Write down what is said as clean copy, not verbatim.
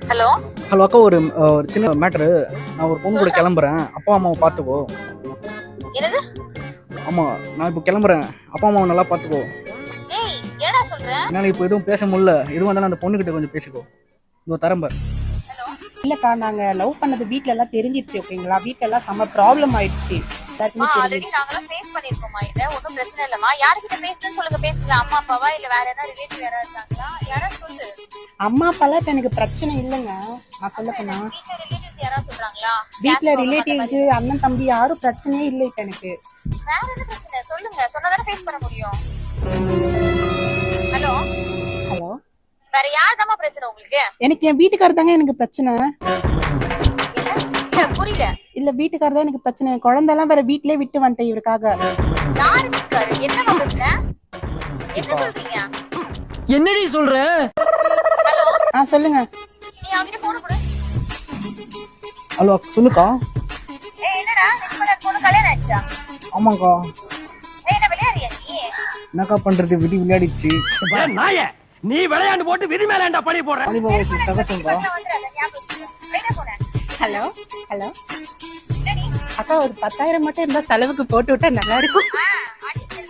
Hello hello அக்கா, ஒரு சின்ன மேட்ரு. நான் ஒரு பொண்ணு கூட கிளம்புறேன். அப்பா அம்மாவை பார்த்துக்கோ. என்னது? ஆமா, நான் இப்போ கிளம்புறேன். அப்பா அம்மாவை நல்லா பார்த்துக்கோ. ஏய், என்னடா சொல்ற? என்னால இப்போ எதுவும் பேச முடியல. எதுவும் வந்தாலும் அந்த பொண்ணுகிட்ட கொஞ்சம் பேசிக்கோ. இதோ தரம்பர். இல்லக்கா, நாங்க லவ் பண்ணது வீட்ல எல்லாம் தெரிஞ்சிருச்சு. ஓகேங்களா? வீட்ல எல்லாம் செம்ம ப்ராப்ளம் ஆயிடுச்சு. எல்லாருக்குமே ஆல்ரெடி தெரிஞ்சிருச்சு. நாங்கலாம் ஃபேஸ் பண்ணிருக்கோமா? இத ஒண்ணும் பிரச்சனை இல்லமா. யார்கிட்ட பேசணும்னு சொல்லுங்க, பேசலாம். அம்மா அப்பாவா இல்ல வேற யாரா ரிலேட்டிவ் யாராவது இருக்காங்களா? யாரா சொல்லு. அம்மா அப்பாலாம் இப்ப எனக்கு பிரச்சனை இல்லைங்க. நான் சொல்ல போனா வீட்ல ரிலேட்டிவ்ஸ் யாராவது சொல்றாங்களா? வீட்ல ரிலேட்டிவ்ஸ், அண்ணன் தம்பி யாரும் பிரச்சனையே இல்லை இப்ப எனக்கு. வேற என்ன பிரச்சனை சொல்லுங்க, சொன்னாதானே ஃபேஸ் பண்ண முடியும். ஹலோ ஹலோ, வேற யார்தாம்மா பிரச்சனை உங்களுக்கு? எனக்கு என் வீட்டுக்காரர் தாங்க எனக்கு பிரச்சனை. என்ன? இல்ல புரியல. இல்ல, வீட்டுக்காரர் தான் எனக்கு பிரச்சனை. என் குழந்தைலாம் வேற வீட்லயே விட்டு வந்துட்டேன் இவருக்காக. யாரு இருக்காரு? என்னமா பிரச்சனை? என்ன சொல்றீங்க? என்னடி சொல்ற? ஹலோ, சொல்லுங்க. நீ அவங்கிட்ட போன் கொடு. ஹலோ சொல்லுக்கா. ஏய், என்னடா நிச்சயமா பொண்ணு கல்யாணம் ஆயிடுச்சா? ஆமாக்கா. ஏய், என்ன விளையாடுறியா நீ? என்னக்கா பண்றது? விதி விளையாடிச்சு. நாய நீ விளையாண்டு போட்டு விதி மேலேண்டா பழி போடுற. வாலிப வயசு சகஜம்க்கா. ஹலோ ஹலோ என்னடி? அக்கா, ஒரு 10,000 மட்டும் இருந்தா செலவுக்கு போட்டு விட்டா நல்லா இருக்கும். அடிச்சு